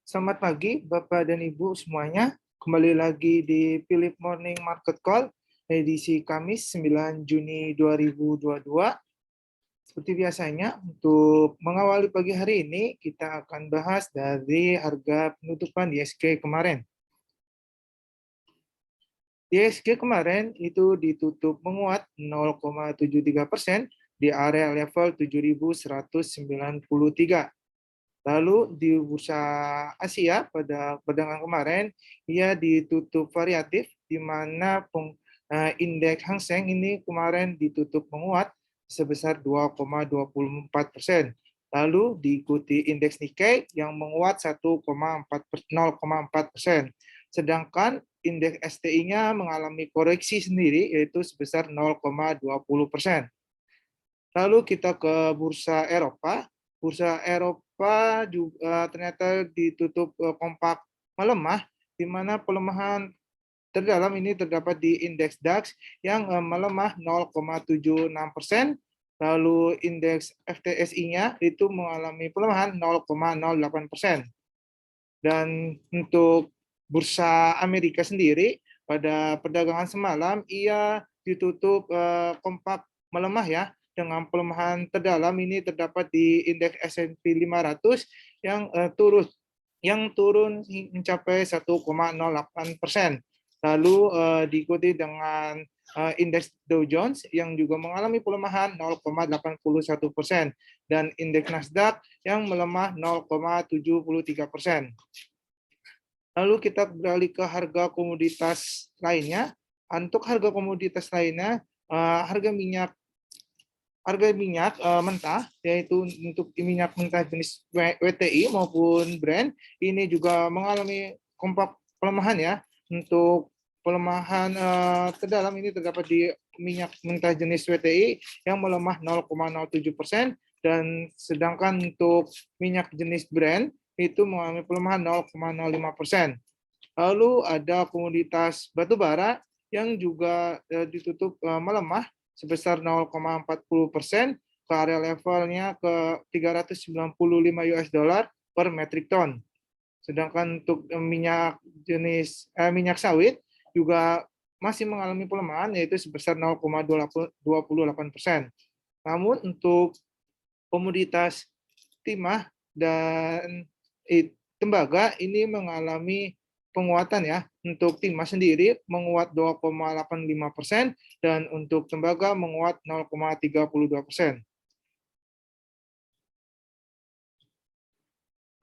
Selamat pagi, Bapak dan Ibu semuanya. Kembali lagi di Philip Morning Market Call, edisi Kamis 9 Juni 2022. Seperti biasanya, untuk mengawali pagi hari ini, kita akan bahas dari harga penutupan ISG kemarin. ISG kemarin itu ditutup menguat 0,73% di area level 7.193. Lalu di bursa Asia pada perdagangan kemarin, ia ditutup variatif, di mana indeks Hang Seng ini kemarin ditutup menguat sebesar 2,24%. Lalu diikuti indeks Nikkei yang menguat 0,4%. Sedangkan indeks STI-nya mengalami koreksi sendiri, yaitu sebesar 0,20%. Lalu kita ke bursa Eropa. Bursa Eropa juga ternyata ditutup kompak melemah, di mana pelemahan terdalam ini terdapat di indeks DAX yang melemah 0,76%. Lalu indeks FTSI-nya itu mengalami pelemahan 0,08%. Dan untuk bursa Amerika sendiri, pada perdagangan semalam ia ditutup kompak melemah ya, dengan pelemahan terdalam ini terdapat di indeks S&P 500 yang turun mencapai 1,08%. Lalu diikuti dengan indeks Dow Jones yang juga mengalami pelemahan 0,81% dan indeks Nasdaq yang melemah 0,73%. Lalu kita beralih ke harga komoditas lainnya. Untuk harga komoditas lainnya, harga minyak mentah, yaitu untuk minyak mentah jenis WTI maupun Brent, ini juga mengalami kompak pelemahan ya. Untuk pelemahan terdalam ini terdapat di minyak mentah jenis WTI yang melemah 0,07%, dan sedangkan untuk minyak jenis Brent itu mengalami pelemahan 0,05%. Lalu ada komoditas batu bara yang juga ditutup melemah sebesar 0,40% ke area levelnya ke 395 US dollar per metric ton. Sedangkan untuk minyak minyak sawit juga masih mengalami pelemahan, yaitu sebesar 0,28%. Namun untuk komoditas timah dan tembaga ini mengalami penguatan ya. Untuk timah sendiri menguat 2,85% dan untuk tembaga menguat 0,32%.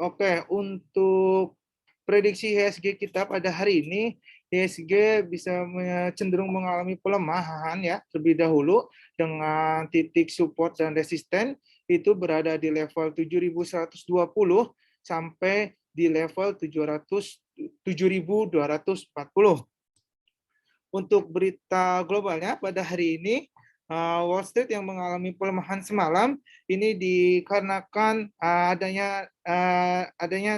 Oke, untuk prediksi IHSG kita pada hari ini, IHSG bisa cenderung mengalami pelemahan ya terlebih dahulu, dengan titik support dan resisten itu berada di level 7.120 sampai di level 7.240. Untuk berita globalnya pada hari ini, Wall Street yang mengalami pelemahan semalam ini dikarenakan adanya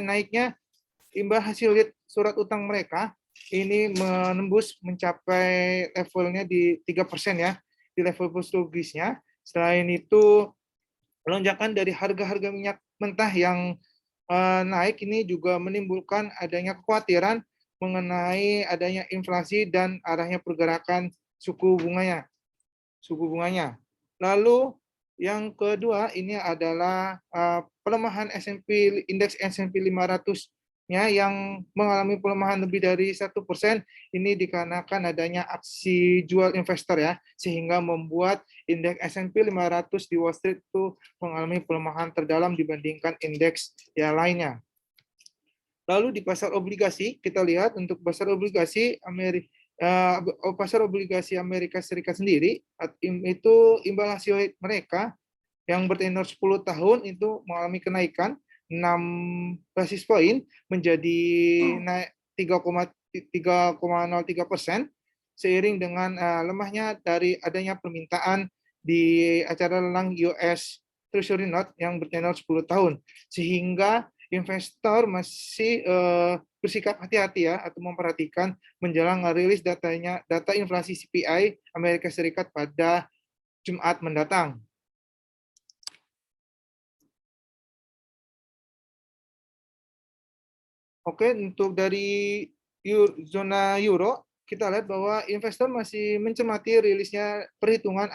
naiknya imbal hasil surat utang mereka ini menembus mencapai levelnya di 3% ya, di level psikologisnya. Selain itu, lonjakan dari harga-harga minyak mentah yang naik ini juga menimbulkan adanya kekhawatiran mengenai adanya inflasi dan arahnya pergerakan suku bunganya. Lalu yang kedua ini adalah pelemahan indeks S&P 500-nya yang mengalami pelemahan lebih dari 1%. Ini dikarenakan adanya aksi jual investor ya, sehingga membuat indeks S&P 500 di Wall Street itu mengalami pelemahan terdalam dibandingkan indeks yang lainnya. Lalu di pasar obligasi, kita lihat untuk pasar obligasi Amerika Serikat sendiri, itu imbal hasil mereka yang bertenor 10 tahun itu mengalami kenaikan 6 basis poin menjadi naik 3,03%, seiring dengan lemahnya dari adanya permintaan di acara lelang US Treasury Note yang bertenor 10 tahun, sehingga investor masih bersikap hati-hati ya, atau memperhatikan menjelang rilis data inflasi CPI Amerika Serikat pada Jumat mendatang. Oke, untuk dari zona euro, kita lihat bahwa investor masih mencermati rilisnya perhitungan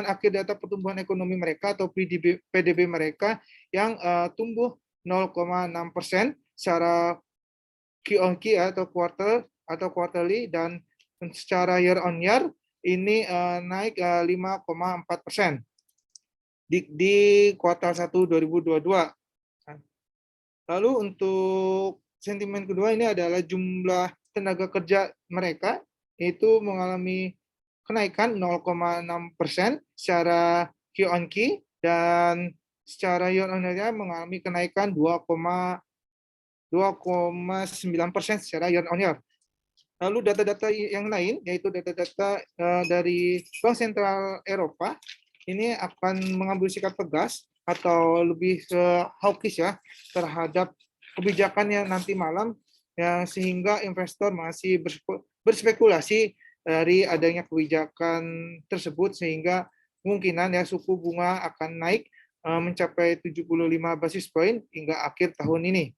akhir data pertumbuhan ekonomi mereka atau PDB mereka yang tumbuh 0,6% secara Q on Q atau quarterly, dan secara year on year ini naik 5,4% di kuartal 1 2022. Lalu untuk sentimen kedua ini adalah jumlah tenaga kerja mereka itu mengalami kenaikan 0,6% secara Q on Q, dan secara year on year mengalami kenaikan 2,9% secara year on year. Lalu data-data yang lain, yaitu data-data dari Bank Sentral Eropa, ini akan mengambil sikap tegas atau lebih hawkish ya terhadap kebijakannya nanti malam, ya, sehingga investor masih berspekulasi dari adanya kebijakan tersebut, sehingga kemungkinan ya suku bunga akan naik mencapai 75 basis point hingga akhir tahun ini.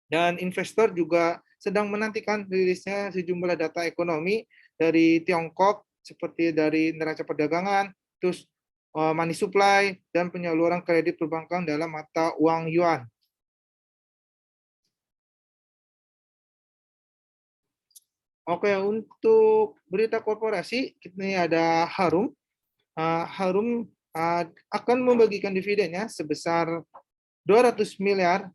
Dan investor juga sedang menantikan rilisnya sejumlah data ekonomi dari Tiongkok seperti dari neraca perdagangan, terus money supply, dan penyaluran kredit perbankan dalam mata uang yuan. Oke, untuk berita korporasi, ini ada Harum. Harum akan membagikan dividennya sebesar 200 miliar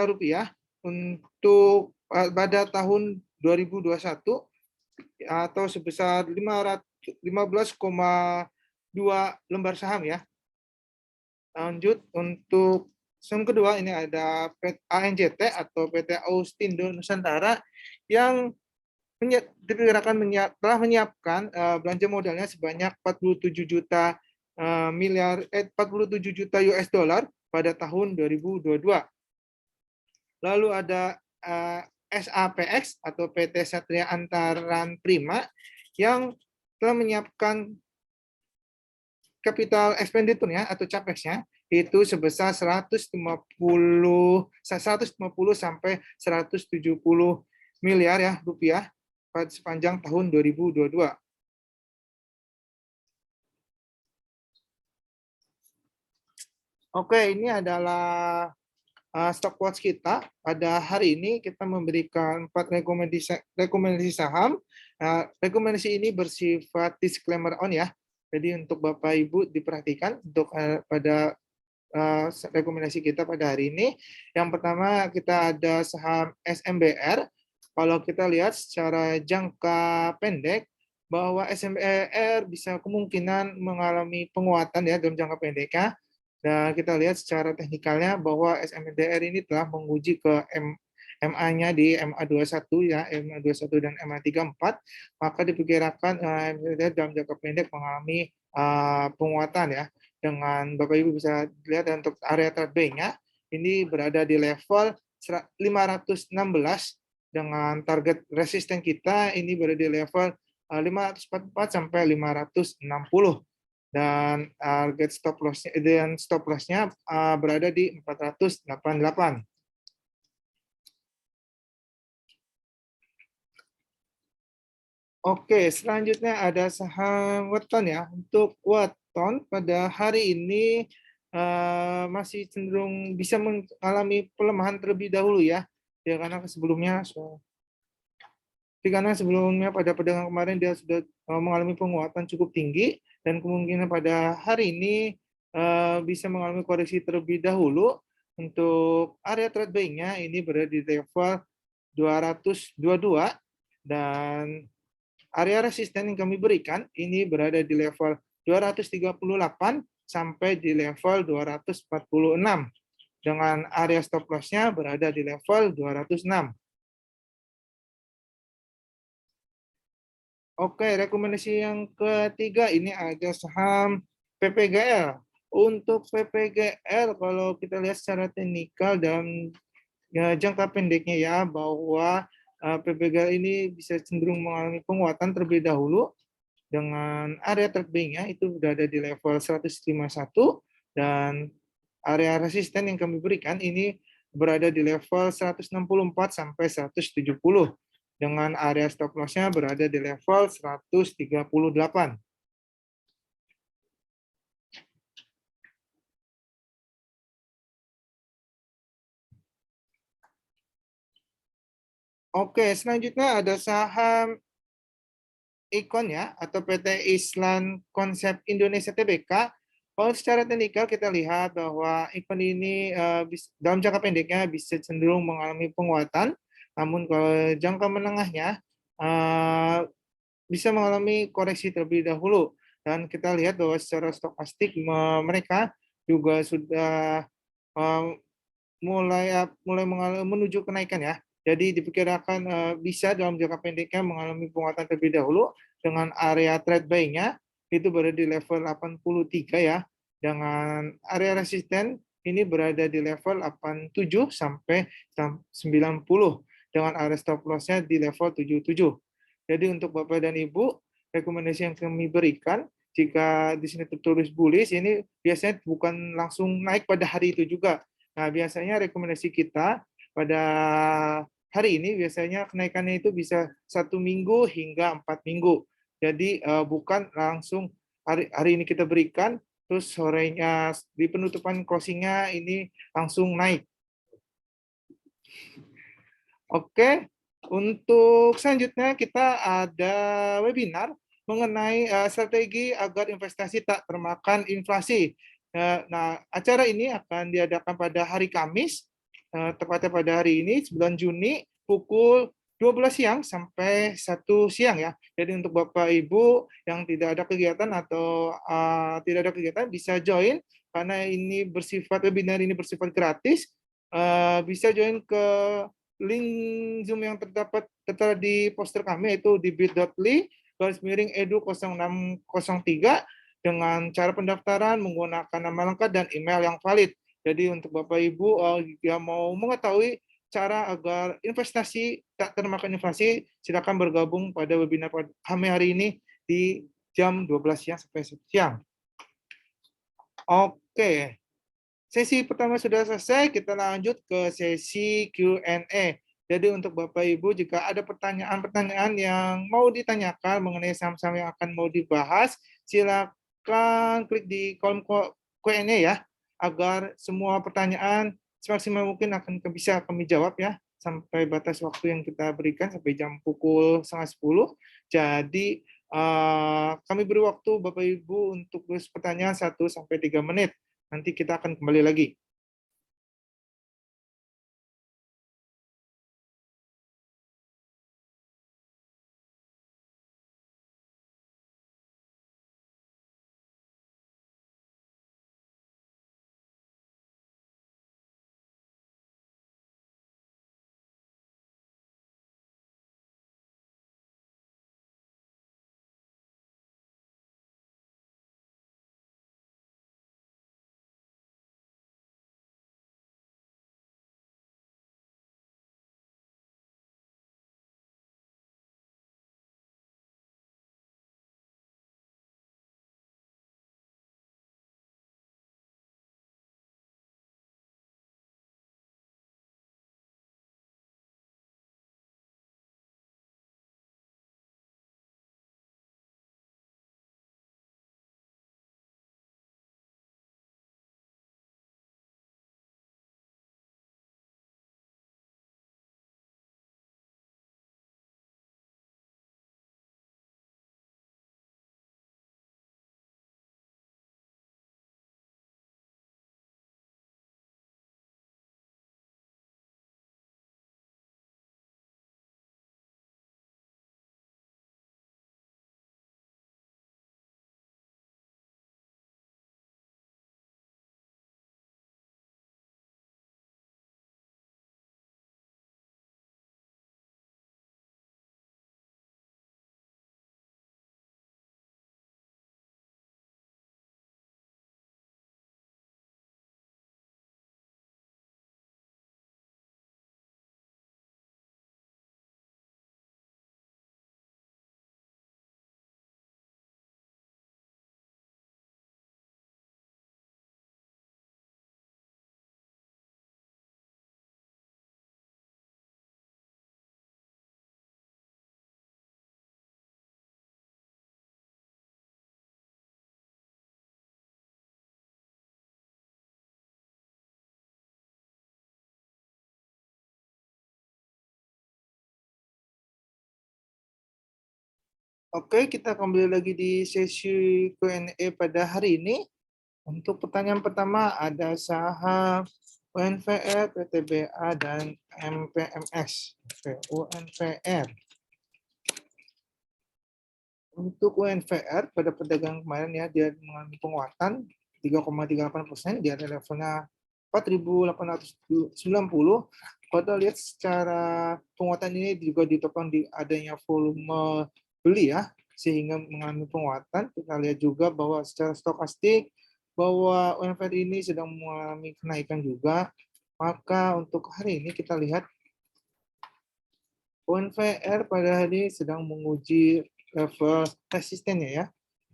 rupiah untuk pada tahun 2021 atau sebesar 15,2 lembar saham ya. Lanjut untuk saham kedua, ini ada ANJT atau PT Austindo Nusantara yang telah menyiapkan belanja modalnya sebanyak 47 juta 47 juta US dollar pada tahun 2022. Lalu ada SAPX atau PT Satria Antaran Prima yang telah menyiapkan capital expenditure-nya atau capex-nya itu sebesar 150 sampai 170 miliar ya rupiah pada sepanjang tahun 2022. Oke, ini adalah stock watch kita. Pada hari ini kita memberikan 4 rekomendasi saham. Rekomendasi ini bersifat disclaimer on ya. Jadi untuk Bapak Ibu diperhatikan untuk pada rekomendasi kita pada hari ini. Yang pertama kita ada saham SMBR. Kalau kita lihat secara jangka pendek bahwa SMBR bisa kemungkinan mengalami penguatan ya dalam jangka pendek ya. Dan kita lihat secara teknikalnya bahwa SMBR ini telah menguji ke MA-nya di MA21 ya, MA21 dan MA34, maka diperkirakan dalam jangka pendek mengalami penguatan ya. Dengan Bapak Ibu bisa lihat untuk area trade-nya ini berada di level 516 dengan target resisten kita ini berada di level 544 sampai 560. Dan target stop loss-nya berada di 488. Oke, selanjutnya ada saham Weton ya. Untuk Weton pada hari ini masih cenderung bisa mengalami pelemahan terlebih dahulu ya. Karena sebelumnya pada perdagangan kemarin dia sudah mengalami penguatan cukup tinggi, dan kemungkinan pada hari ini bisa mengalami koreksi terlebih dahulu. Untuk area trade buy-nya ini berada di level 222, dan area resisten yang kami berikan ini berada di level 238 sampai di level 246, dengan area stop loss-nya berada di level 206. Oke, rekomendasi yang ketiga ini ada saham PPGL. Untuk PPGL kalau kita lihat secara teknikal dan jangka pendeknya ya, bahwa PPGL ini bisa cenderung mengalami penguatan terlebih dahulu dengan area trade buy-nya itu berada di level 151, dan area resisten yang kami berikan ini berada di level 164 sampai 170 dengan area stop loss-nya berada di level 138. Oke, selanjutnya ada saham Ikon ya, atau PT Islam Konsep Indonesia Tbk. Kalau secara teknikal kita lihat bahwa Ikon ini dalam jangka pendeknya bisa cenderung mengalami penguatan, namun kalau jangka menengahnya bisa mengalami koreksi terlebih dahulu. Dan kita lihat bahwa secara stokastik mereka juga sudah mulai menuju kenaikan ya. Jadi diperkirakan bisa dalam jangka pendeknya mengalami penguatan terlebih dahulu dengan area trade buy-nya itu berada di level 83 ya. Dengan area resisten ini berada di level 87 sampai 90 dengan area stop loss-nya di level 77. Jadi untuk Bapak dan Ibu, rekomendasi yang kami berikan jika di sini tertulis bullish ini biasanya bukan langsung naik pada hari itu juga. Nah, biasanya rekomendasi kita pada hari ini biasanya kenaikannya itu bisa 1 minggu hingga 4 minggu. Jadi bukan langsung hari ini kita berikan, terus sorenya di penutupan closingnya ini langsung naik. Oke, untuk selanjutnya kita ada webinar mengenai strategi agar investasi tak termakan inflasi. Nah, acara ini akan diadakan pada hari Kamis, tepatnya pada hari ini, 9 Juni, pukul 12 siang sampai 1 siang ya. Jadi untuk Bapak Ibu yang tidak ada kegiatan atau tidak ada kegiatan bisa join karena ini webinar ini bersifat gratis. Bisa join ke link Zoom yang tertera di poster kami yaitu di bit.ly/edu0603 dengan cara pendaftaran menggunakan nama lengkap dan email yang valid. Jadi untuk Bapak Ibu yang mau mengetahui cara agar investasi tak termakan inflasi, silakan bergabung pada webinar kami hari ini di jam 12 siang sampai 1 siang. Oke. Sesi pertama sudah selesai, kita lanjut ke sesi Q&A. Jadi untuk Bapak Ibu, jika ada pertanyaan-pertanyaan yang mau ditanyakan mengenai saham-saham yang akan mau dibahas, silakan klik di kolom Q&A ya, agar semua pertanyaan semaksimal mungkin akan bisa kami jawab ya, sampai batas waktu yang kita berikan, sampai jam pukul 9:30. Jadi, kami beri waktu Bapak Ibu untuk tulis pertanyaan 1-3 menit. Nanti kita akan kembali lagi. Oke, kita kembali lagi di sesi Q&A pada hari ini. Untuk pertanyaan pertama ada saham UNVR, PTBA, dan MPMX. Oke, UNVR. Untuk UNVR pada perdagangan kemarin ya, dia mengalami penguatan 3,38%, di area levelnya 4.890. Kalau kita lihat secara penguatan ini juga ditopang di adanya volume beli ya, sehingga mengalami penguatan. Kita lihat juga bahwa secara stokastik bahwa UNVR ini sedang mengalami kenaikan juga. Maka untuk hari ini kita lihat UNVR pada hari ini sedang menguji level resistennya ya.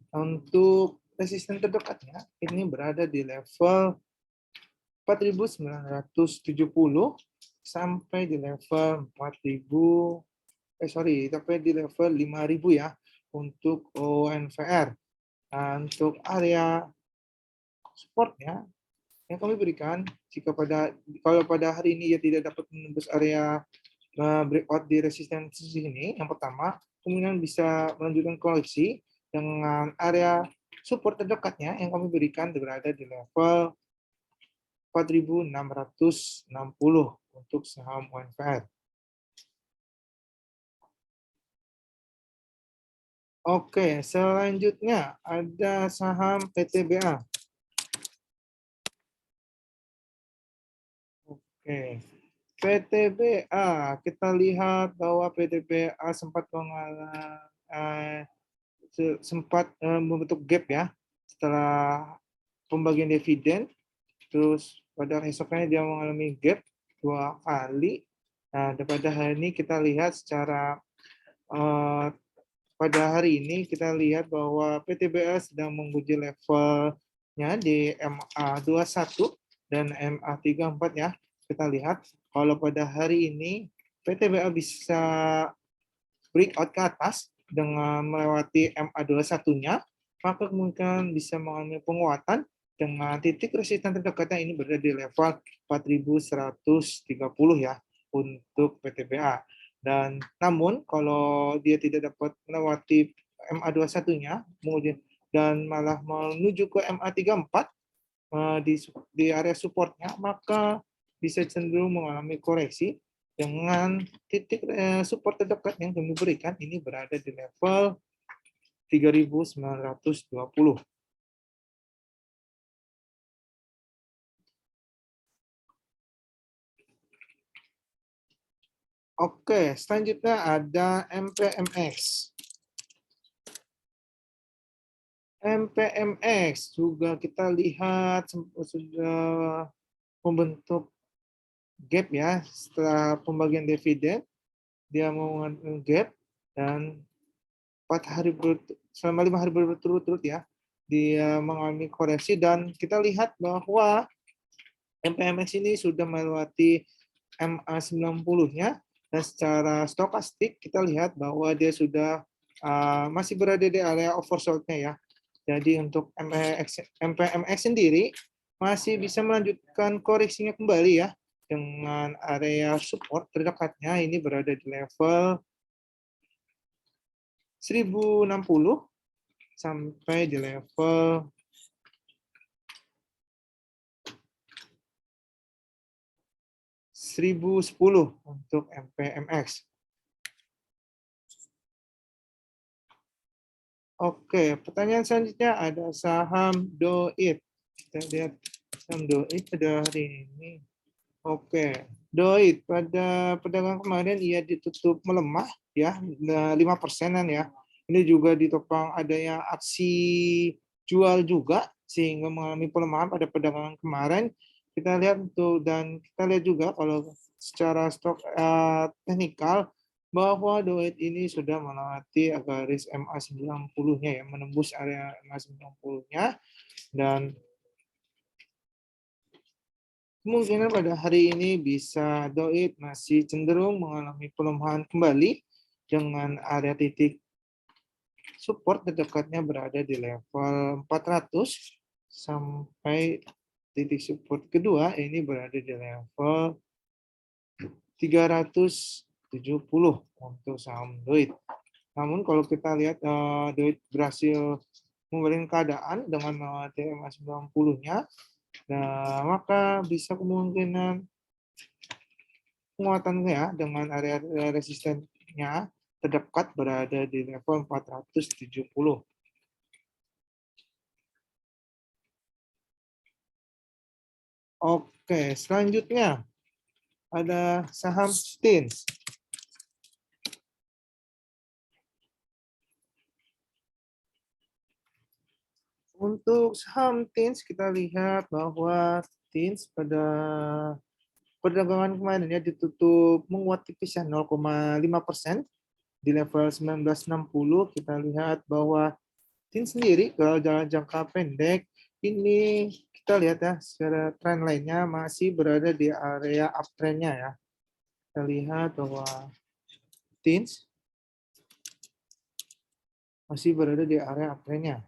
Untuk resisten terdekatnya ini berada di level 4.970 sampai di level 4.000 sampai di level 5.000 ya untuk ONVR. Nah, untuk area supportnya yang kami berikan kalau pada hari ini ia tidak dapat menembus area breakout di resistensi ini, yang pertama kemungkinan bisa melanjutkan koleksi dengan area support terdekatnya yang kami berikan berada di level 4.660 untuk saham UNVR. Oke, selanjutnya ada saham PTBA. Oke, PTBA, kita lihat bahwa PTBA sempat membentuk gap ya setelah pembagian dividen. Terus pada esoknya dia mengalami gap 2 kali. Nah, pada hari ini kita lihat secara pada hari ini kita lihat bahwa PTBA sedang menguji levelnya di MA21 dan MA34 ya. Kita lihat kalau pada hari ini PTBA bisa breakout ke atas dengan melewati MA21-nya, maka kemungkinan bisa mengalami penguatan dengan titik resisten terdekatnya ini berada di level 4.130 ya untuk PTBA. Dan namun kalau dia tidak dapat melewati MA21-nya dan malah menuju ke MA34 di area supportnya, maka bisa cenderung mengalami koreksi dengan titik support terdekat yang kami berikan ini berada di level 3.920. Oke, selanjutnya ada MPMX. MPMX juga kita lihat sudah membentuk gap ya setelah pembagian dividen, dia mengalami gap dan 4 hari selama 5 hari berturut-turut ya dia mengalami koreksi dan kita lihat bahwa MPMX ini sudah melewati MA90-nya dan secara stokastik kita lihat bahwa dia sudah masih berada di area oversold-nya ya. Jadi untuk MPMX sendiri masih bisa melanjutkan koreksinya kembali ya dengan area support terdekatnya ini berada di level 1060 sampai di level 1010 untuk MPMX. Oke, pertanyaan selanjutnya ada saham DOIT. Kita lihat saham DOIT pada hari ini. Oke, DOIT pada perdagangan kemarin ia ditutup melemah ya, 5%-an ya. Ini juga ditopang adanya aksi jual juga sehingga mengalami pelemahan pada perdagangan kemarin. Kita lihat dan kita lihat juga kalau secara stok teknikal bahwa DOIT ini sudah melewati garis MA90-nya ya, menembus area MA90-nya dan kemungkinan pada hari ini bisa DOIT masih cenderung mengalami pelemahan kembali dengan area titik support terdekatnya berada di level 400 sampai titik support kedua ini berada di level 370 untuk saham DOIT. Namun kalau kita lihat The Wait berhasil memberikan keadaan dengan TMA 90-nya, nah maka bisa kemungkinan penguatannya ya dengan area resistennya terdekat berada di level 470. Oke, selanjutnya ada saham Stins. Untuk saham Tins, kita lihat bahwa Tins pada perdagangan kemarin ya ditutup menguat tipis ya 0,5% di level 1960. Kita lihat bahwa Tins sendiri kalau dalam jangka pendek ini kita lihat ya secara tren lainnya masih berada di area uptrendnya ya. Kita lihat bahwa Tins masih berada di area uptrendnya.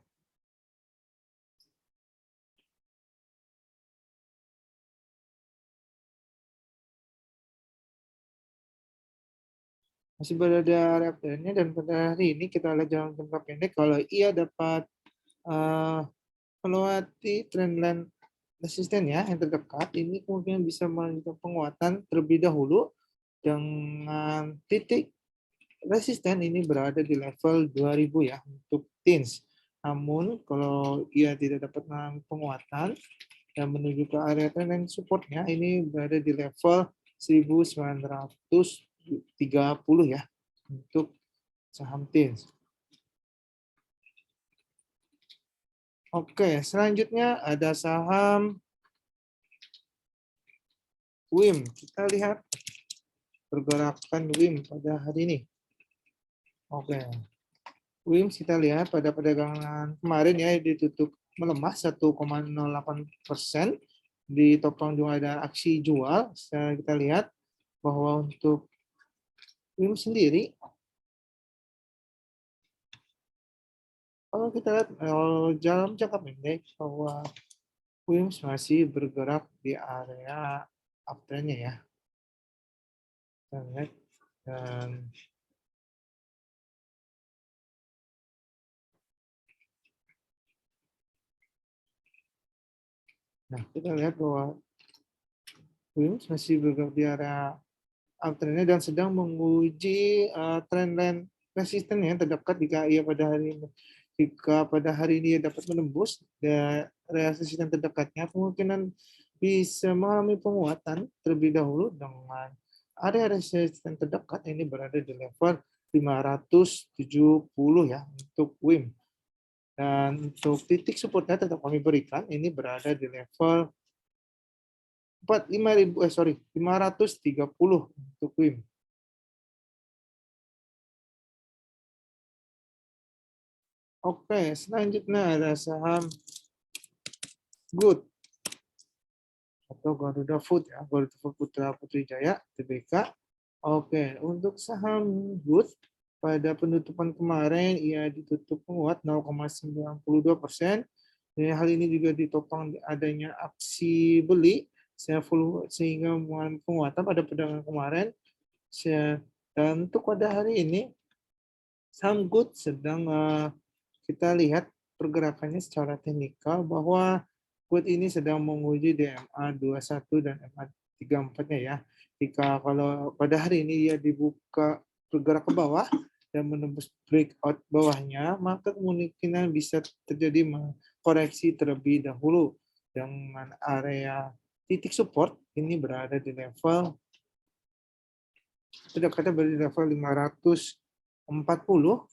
Masih berada di area uptrendnya dan pada hari ini kita lihat dalam jangka pendek kalau ia dapat melewati trendline resistennya yang terdekat, ini kemungkinan bisa melanjutkan penguatan terlebih dahulu dengan titik resisten ini berada di level 2000 ya untuk Tins. Namun kalau ia tidak dapat mengalami penguatan dan menuju ke area trendline supportnya ini berada di level 1930 ya untuk saham Tins. Oke, selanjutnya ada saham WIM. Kita lihat pergerakan WIM pada hari ini. Oke, WIM kita lihat pada perdagangan kemarin ya ditutup melemah 1,08%. Ditopang juga ada aksi jual. Kita lihat bahwa untuk WIM sendiri, kalau kita lihat dalam jangka pendek bahwa WIM masih bergerak di area uptrendnya ya. Kita lihat dan nah kita lihat bahwa WIM masih bergerak di area uptrendnya dan sedang menguji trendline resisten yang terdekat jika pada hari ini dapat menembus area resisten terdekatnya kemungkinan bisa mengalami penguatan terlebih dahulu dengan area resisten terdekat ini berada di level 570 ya untuk WIM. Dan untuk titik supportnya tetap kami berikan ini berada di level 530 untuk WIM. Oke, selanjutnya ada saham Good atau Garuda Food ya, Garuda Food Putra Putri Jaya Tbk. Oke, untuk saham Good pada penutupan kemarin ia ditutup menguat 0,92%. Dan hal ini juga ditopang adanya aksi beli sehingga mengalami penguatan pada perdagangan kemarin. Dan untuk pada hari ini saham Good sedang kita lihat pergerakannya secara teknikal bahwa Good ini sedang menguji DMA 21 dan MA 34-nya ya. Jika kalau pada hari ini dia dibuka bergerak ke bawah dan menembus breakout bawahnya, maka kemungkinan bisa terjadi koreksi terlebih dahulu dengan area titik support ini berada di level terdekat berada di level 540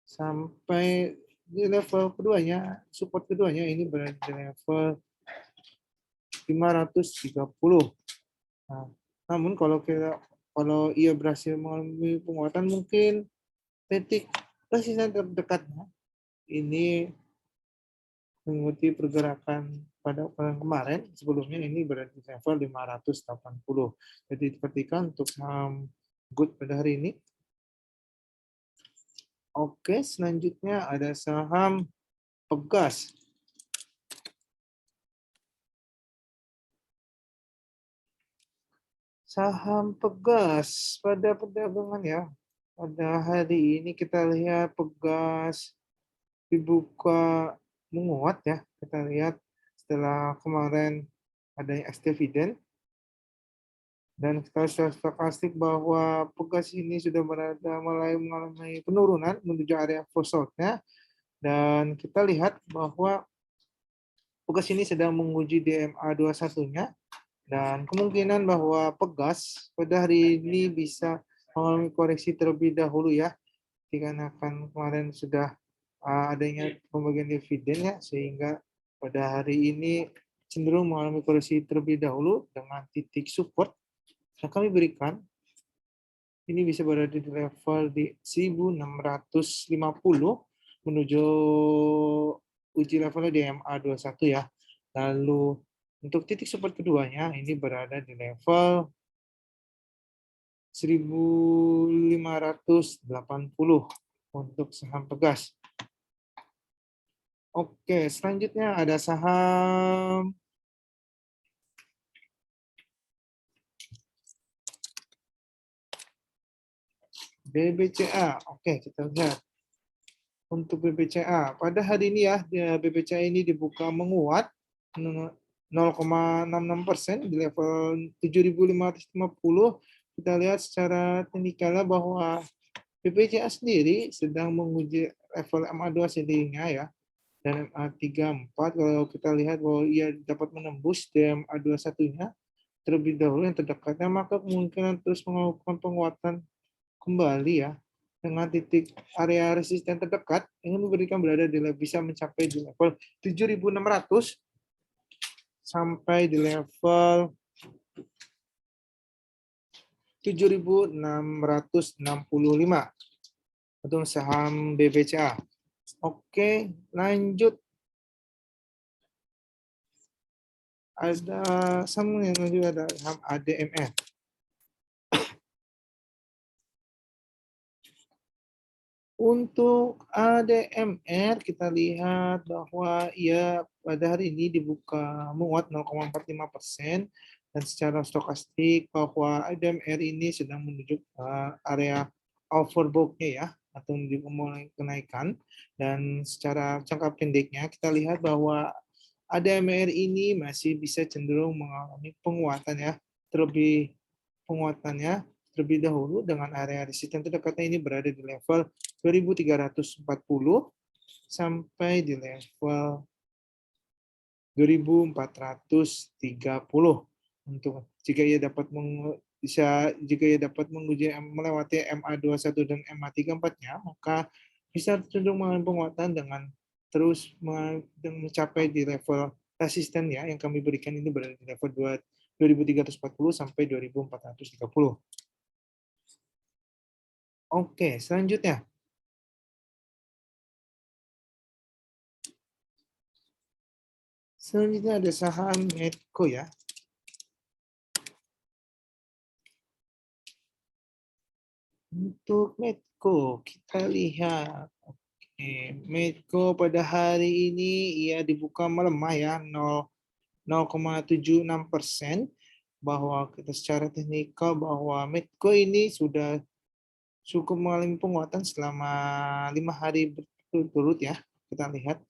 sampai di level keduanya, support keduanya ini berada di level 530. Nah, namun kalau ia berhasil mengalami penguatan mungkin titik resisten terdekatnya ini mengikuti pergerakan pada pekan kemarin sebelumnya ini berada di level 580. Jadi perhatikan untuk saham Good pada hari ini. Oke, selanjutnya ada saham Pegas. Saham Pegas pada perdagangan ya Pada hari ini kita lihat Pegas dibuka menguat ya. Kita lihat setelah kemarin adanya ex dividend dan kita sudah stokastik bahwa Pegas ini sudah mulai mengalami penurunan menuju area fold-nya dan kita lihat bahwa Pegas ini sedang menguji DMA 21-nya dan kemungkinan bahwa Pegas pada hari ini bisa mengalami koreksi terlebih dahulu ya, dikarenakan kemarin sudah adanya pembagian dividen ya, sehingga pada hari ini cenderung mengalami koreksi terlebih dahulu dengan titik support yang kami berikan. Ini bisa berada di level di 1650 menuju uji levelnya di MA 21 ya. Lalu untuk titik support keduanya ini berada di level 1580 untuk saham Pegas. Oke, selanjutnya ada saham BBCA. Oke, kita lihat. Untuk BBCA, pada hari ini ya, BBCA ini dibuka menguat 0,66% di level 7.550. Kita lihat secara teknikalnya bahwa BBCA sendiri sedang menguji level MA2 sendirinya ya, dan MA34. Kalau kita lihat bahwa ia dapat menembus di MA21-nya terlebih dahulu yang terdekatnya, maka kemungkinan terus melakukan penguatan kembali ya dengan titik area resisten terdekat yang memberikan berada di bisa mencapai di level 7.600 sampai di level 7.665 untuk saham BBCA. Oke, lanjut. Ada saham yang juga ada saham ADMR. Untuk ADMR kita lihat bahwa ia pada hari ini dibuka menguat 0,45% dan secara stokastik bahwa ADMR ini sedang menuju ke area overbought-nya ya, atau mulai kenaikan, dan secara jangka pendeknya kita lihat bahwa ADMR ini masih bisa cenderung mengalami penguatan ya, penguatannya terlebih dahulu dengan area resisten terdekatnya ini berada di level 2340 sampai di level 2430 untuk jika ia dapat menguji melewati MA21 dan MA34-nya, maka bisa cenderung mengalami penguatan dengan terus mencapai di level resisten ya yang kami berikan ini berada di level 2340 sampai 2430. Oke, selanjutnya. Selanjutnya ada saham Medco ya. Untuk Medco, kita lihat. Oke, Medco pada hari ini ia dibuka melemah ya, 0,76%, bahwa kita secara teknikal bahwa Medco ini sudah cukup mengalami penguatan selama 5 hari berturut-turut ya. Kita lihat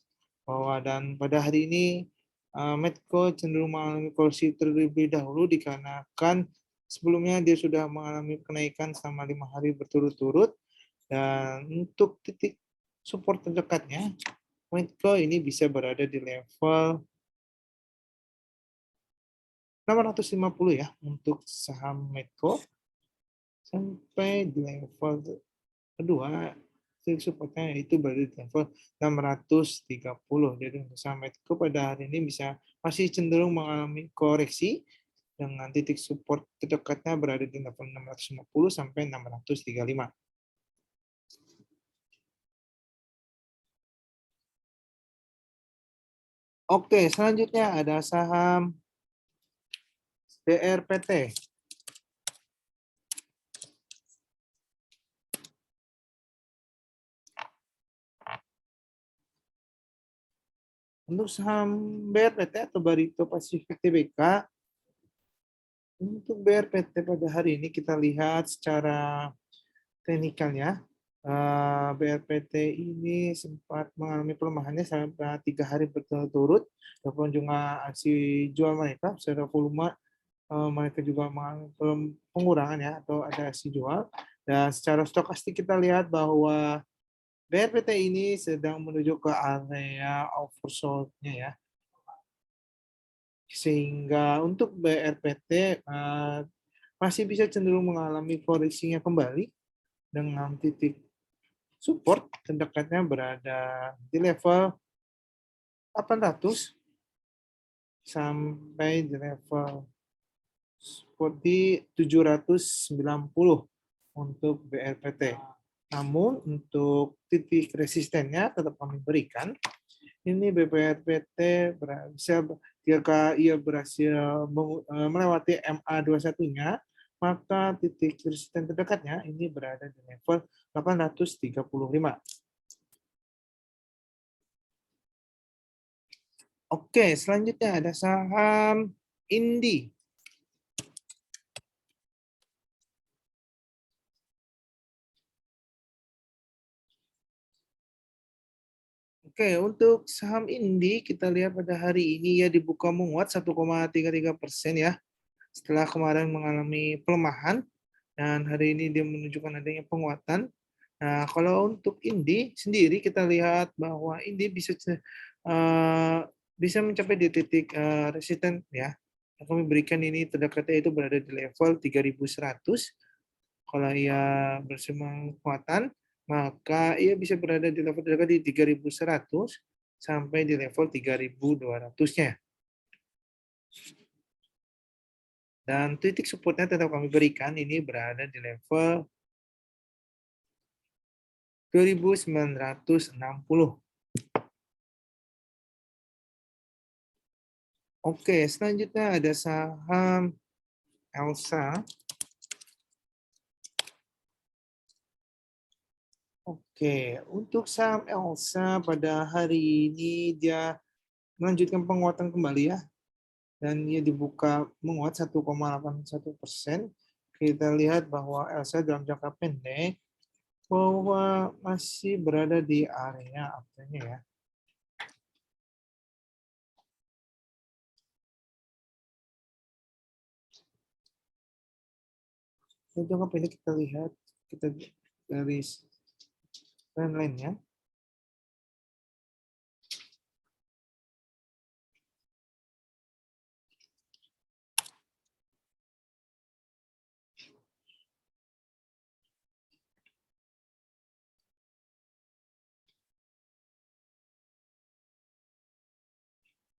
bahwa dan pada hari ini Medco cenderung mengalami koreksi terlebih dahulu dikarenakan sebelumnya dia sudah mengalami kenaikan selama 5 hari berturut-turut, dan untuk titik support terdekatnya Medco ini bisa berada di level 650 ya untuk saham Medco, sampai di level kedua titik supportnya itu berada di level 630. Jadi untuk saham Medco pada hari ini masih cenderung mengalami koreksi dengan titik support terdekatnya berada di level 650 sampai 635. Oke, selanjutnya ada saham DRPT. Untuk saham BRPT atau Barito Pacific Tbk, untuk BRPT pada hari ini kita lihat secara teknikalnya, BRPT ini sempat mengalami pelemahannya selama 3 hari berturut-turut, walaupun juga aksi jual mereka secara volume mereka juga mengalami pengurangan ya atau ada aksi jual. Dan secara stokastik kita lihat bahwa BRPT ini sedang menuju ke area oversold-nya ya. Sehingga untuk BRPT masih bisa cenderung mengalami koreksinya kembali dengan titik support terdekatnya berada di level 800 sampai di level seperti 790 untuk BRPT. Namun untuk titik resistennya tetap kami berikan. Ini BRPT bisa jika ia berhasil melewati MA21-nya, maka titik resisten terdekatnya ini berada di level 835. Oke, selanjutnya ada saham Indi. Oke, untuk saham Indi kita lihat pada hari ini ya dibuka menguat 1,33% ya. Setelah kemarin mengalami pelemahan dan hari ini dia menunjukkan adanya penguatan. Nah, kalau untuk Indi sendiri kita lihat bahwa Indi bisa mencapai di titik resisten ya. Yang kami berikan ini terdekatnya itu berada di level 3.100. Kalau ia bersemangat penguatan, maka ia bisa berada di level terdekat di 3.100 sampai di level 3.200-nya. Dan titik supportnya tetap kami berikan ini berada di level 2.960. Oke, selanjutnya ada saham Elsa. Oke, untuk saham Elsa pada hari ini dia melanjutkan penguatan kembali ya. Dan dia dibuka menguat 1,81%. Kita lihat bahwa Elsa dalam jangka pendek bahwa masih berada di area uptrendnya ya. Dan jangka pendek kita lihat kita dari trendline-nya.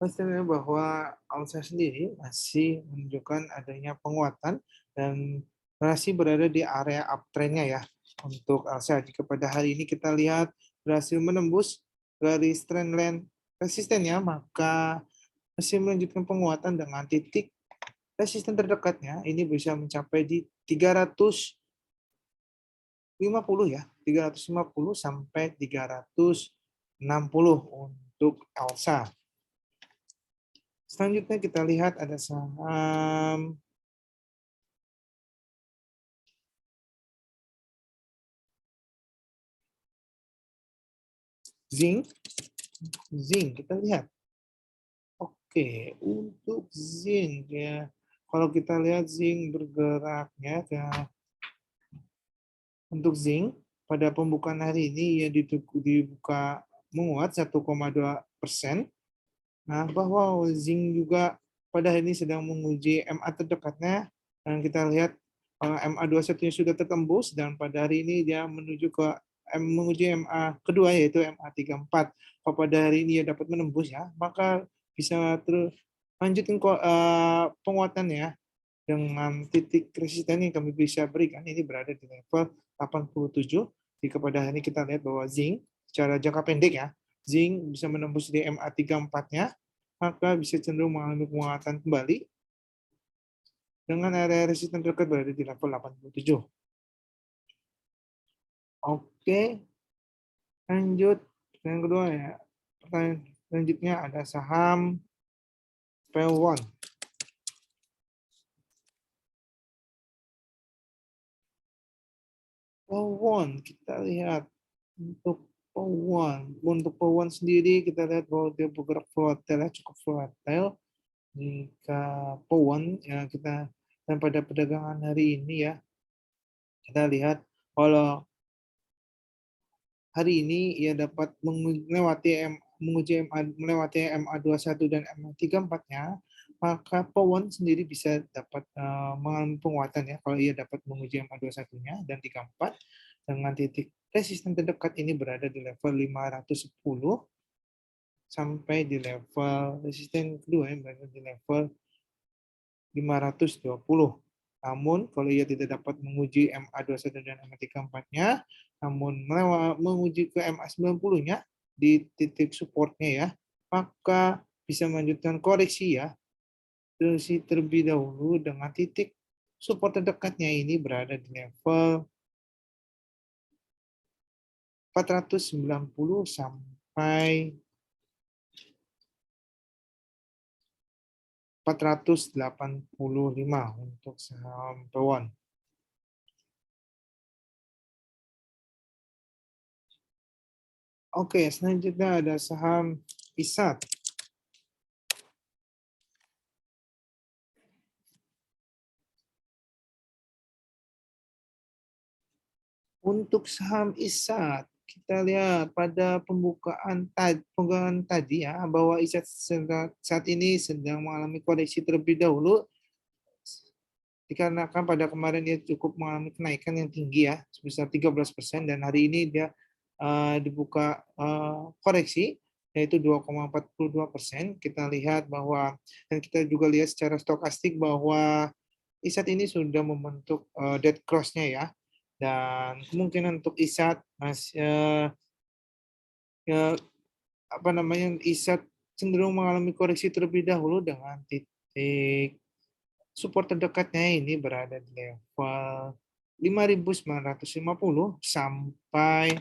Pastinya bahwa Elsa sendiri masih menunjukkan adanya penguatan dan masih berada di area uptrend-nya ya. Untuk Elsa, jika pada hari ini kita lihat berhasil menembus garis trendline resistennya, maka masih melanjutkan penguatan dengan titik resisten terdekatnya. Ini bisa mencapai di 350 ya, 350 sampai 360 untuk Elsa. Selanjutnya kita lihat ada saham Zinc. Zinc kita lihat. Oke, untuk zinc ya. Kalau kita lihat zinc bergeraknya untuk zinc pada pembukaan hari ini ya dibuka menguat 1,2%. Nah, bahwa zinc juga pada hari ini sedang menguji MA terdekatnya dan kita lihat MA21 sudah tertembus dan pada hari ini dia menuju ke menguji MA kedua yaitu MA34. Kalau pada hari ini dia dapat menembus ya, maka bisa terus lanjutin penguatan ya dengan titik resisten yang kami bisa berikan ini berada di level 87. Jika pada hari ini kita lihat bahwa zinc secara jangka pendek ya, zinc bisa menembus di MA34-nya, maka bisa cenderung mengalami penguatan kembali dengan area resisten terdekat berada di level 87. Oke, lanjut. Yang kedua ya, pertanyaan selanjutnya ada saham PL1. Pawon, kita lihat untuk pawon sendiri kita lihat bahwa dia bergerak volatile, cukup volatile. Jika pawon ya kita dan pada perdagangan hari ini ya kita lihat kalau hari ini ia dapat melewati MA21 dan MA34-nya, maka Powon sendiri bisa dapat mengalami penguatan ya kalau ia dapat menguji MA21-nya dan 34 dengan titik resisten terdekat ini berada di level 510 sampai di level resisten kedua yang berada di level 520. Namun, kalau ia tidak dapat menguji MA21 dan MA34-nya, namun menguji ke MA90-nya di titik supportnya ya, maka bisa melanjutkan koreksi ya, terlebih dahulu dengan titik support terdekatnya ini berada di level 490 sampai 485 untuk saham Powon. Oke, selanjutnya ada saham ISAT. Untuk saham ISAT, kita lihat pada pembukaan tadi ya, bahwa ISAT saat ini sedang mengalami koreksi terlebih dahulu, dikarenakan pada kemarin dia cukup mengalami kenaikan yang tinggi ya, sebesar 13%, dan hari ini dia dibuka koreksi, yaitu 2,42%. Kita lihat bahwa, dan kita juga lihat secara stokastik bahwa ISAT ini sudah membentuk dead cross-nya ya, dan kemungkinan untuk ISAT ISAT cenderung mengalami koreksi terlebih dahulu dengan titik support terdekatnya ini berada di level 5.950 sampai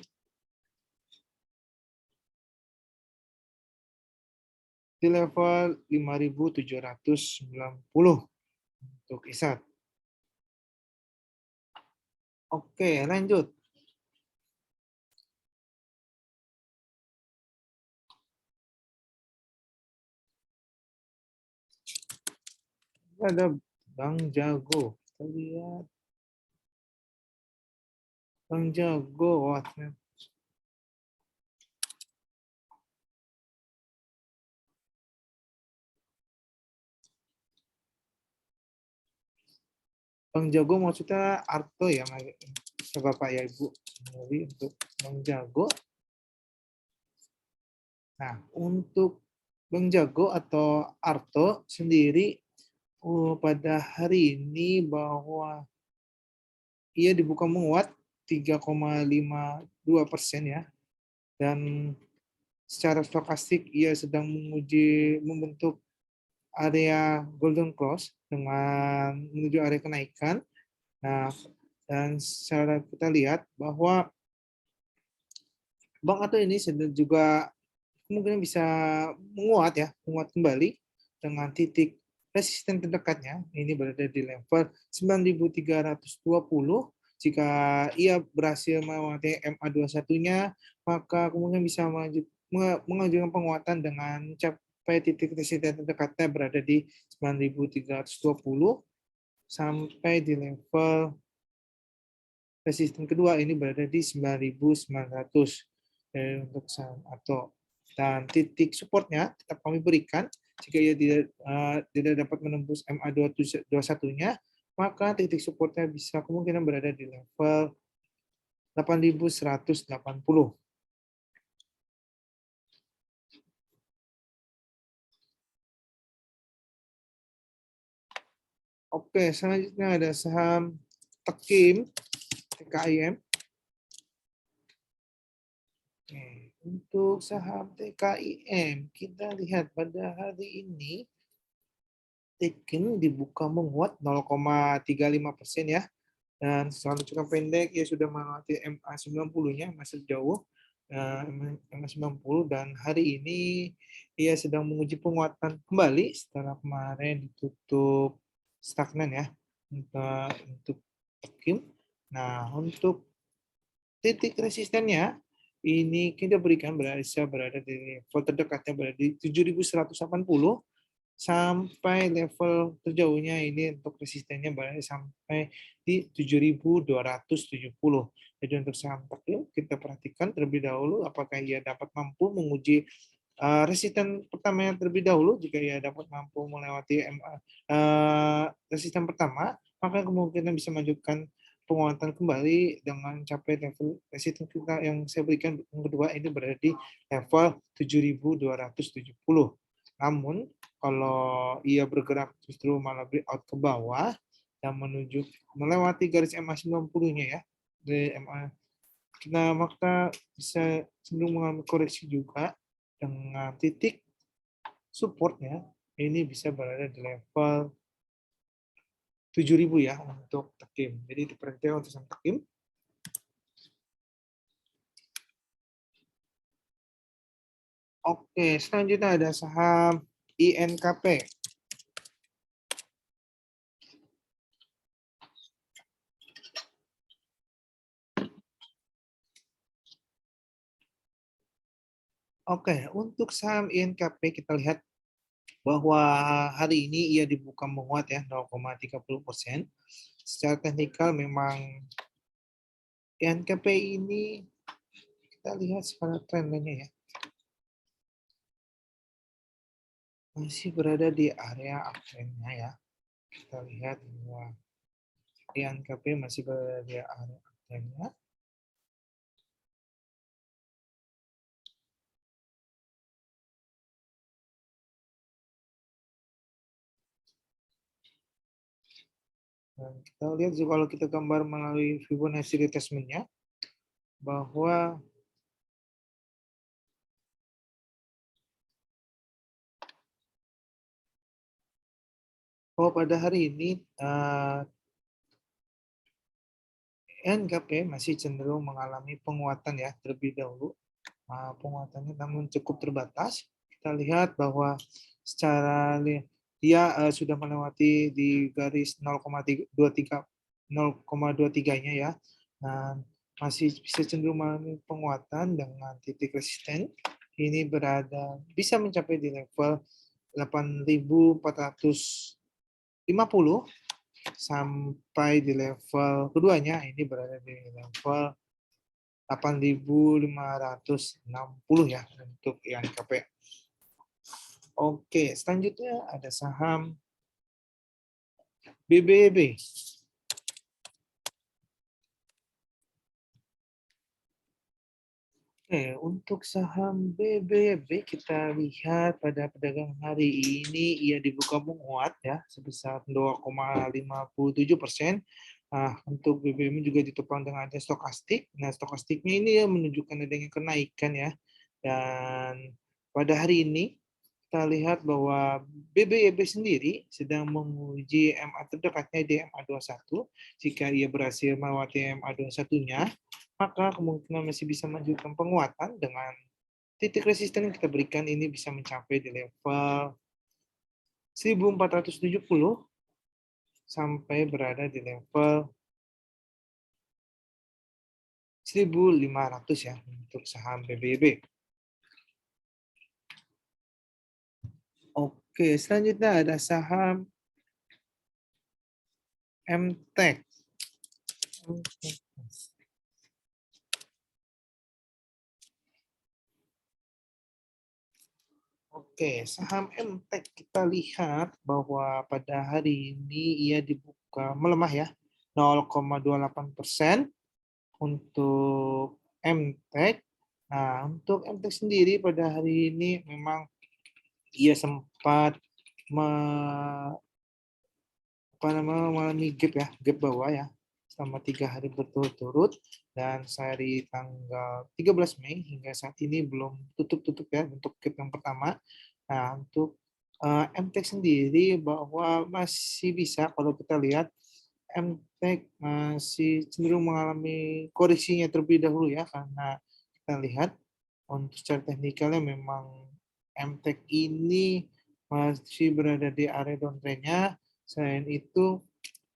di level 5.790 untuk ISAT. Oke, lanjut. Ada Bank Jago. Kita lihat Bank Jago. Wah, Bank Jago maksudnya Arto ya, Bapak ya Ibu. Jadi untuk Bank Jago. Nah, untuk Bank Jago atau Arto sendiri pada hari ini bahwa ia dibuka menguat 3,52% ya, dan secara stokastik ia sedang membentuk area golden cross dengan menuju area kenaikan. Nah, dan secara kita lihat bahwa bank atau ini juga kemungkinan bisa menguat kembali dengan titik resisten terdekatnya ini berada di level 9.320. Jika ia berhasil melewati MA21-nya, maka kemungkinan bisa mengajukan penguatan dengan mencapai titik resisten terdekatnya berada di 9.320 sampai di level resisten kedua ini berada di 9.900 untuk saham atau, dan titik supportnya tetap kami berikan jika ia tidak dapat menembus MA21-nya, maka titik supportnya bisa kemungkinan berada di level 8.180. Oke, selanjutnya ada saham Tekim, TKIM. Oke, untuk saham TKIM, kita lihat pada hari ini Tekim dibuka menguat 0,35% ya. Dan selalu cukup pendek, ya sudah melewati MA90-nya, masih jauh MA90, dan hari ini ia sedang menguji penguatan kembali setelah kemarin ditutup stagnan ya untuk Tekim. Nah, untuk titik resistennya ini kita berikan berada di level terdekatnya berada di 7.180 sampai level terjauhnya ini untuk resistennya berada sampai di 7.270. Jadi untuk saham takjil kita perhatikan terlebih dahulu apakah ia dapat mampu menguji resisten pertamanya terlebih dahulu. Jika ia dapat mampu melewati resisten pertama, maka kemungkinan bisa menunjukkan penguatan kembali dengan capai level resisten kita yang saya berikan yang kedua ini berada di level 7.270. Namun kalau ia bergerak justru malah breakout ke bawah dan menuju melewati garis MA 90-nya ya, di MA kita maka bisa cenderung mengalami koreksi juga dengan titik supportnya ini bisa berada di level 7.000 ya untuk Tekim. Jadi diperhatikan untuk saham Tekim. Oke, selanjutnya ada saham INKP. Oke, untuk saham INKP kita lihat bahwa hari ini ia dibuka menguat ya 0,30%. Secara teknikal memang INKP ini kita lihat secara trennya ya masih berada di area uptrendnya ya. Kita lihat bahwa INKP masih berada di area uptrendnya. Dan kita lihat juga kalau kita gambar melalui Fibonacci retracement-nya bahwa pada hari ini NKP masih cenderung mengalami penguatan ya terlebih dahulu. Penguatannya namun cukup terbatas. Kita lihat bahwa secara dia sudah melewati di garis 0,23-nya ya. Dan masih bisa cenderung mengalami penguatan dengan titik resisten. Ini berada bisa mencapai di level 8.450 sampai di level keduanya ini berada di level 8.560 ya untuk INKP. Oke, selanjutnya ada saham BBB. Oke, untuk saham BBB kita lihat pada perdagangan hari ini ia dibuka menguat ya sebesar 2,57%. Untuk BBM juga ditopang dengan ada stokastik. Nah, stokastiknya ini ya menunjukkan adanya kenaikan ya. Dan pada hari ini kita lihat bahwa BBB sendiri sedang menguji MA terdekatnya di MA21. Jika ia berhasil melewati MA21-nya, maka kemungkinan masih bisa melanjutkan penguatan dengan titik resisten yang kita berikan ini bisa mencapai di level 1470 sampai berada di level 1.500 ya untuk saham BBB. Oke, selanjutnya ada saham MTEK. Oke, saham MTEK kita lihat bahwa pada hari ini ia dibuka melemah ya, 0,28% untuk MTEK. Nah, untuk MTEK sendiri pada hari ini memang ia sempat mengalami gap bawah ya, selama 3 hari berturut-turut dan dari tanggal 13 Mei hingga saat ini belum tutup ya untuk gap yang pertama. Nah, untuk MTEK sendiri bahwa masih bisa kalau kita lihat MTEK masih cenderung mengalami koreksinya terlebih dahulu ya karena kita lihat untuk secara teknikalnya memang MTEK ini masih berada di area downtrend-nya. Selain itu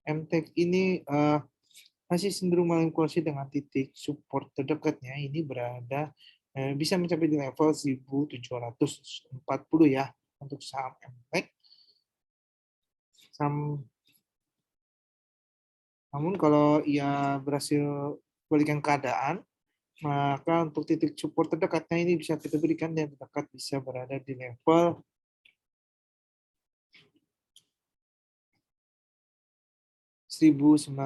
MTEK ini masih cenderung mengalami dengan titik support terdekatnya ini berada bisa mencapai di level 1740 ya untuk saham MTEK. Namun kalau ia berhasil balikan keadaan, maka untuk titik support terdekatnya ini bisa kita berikan dan terdekat bisa berada di level 1940.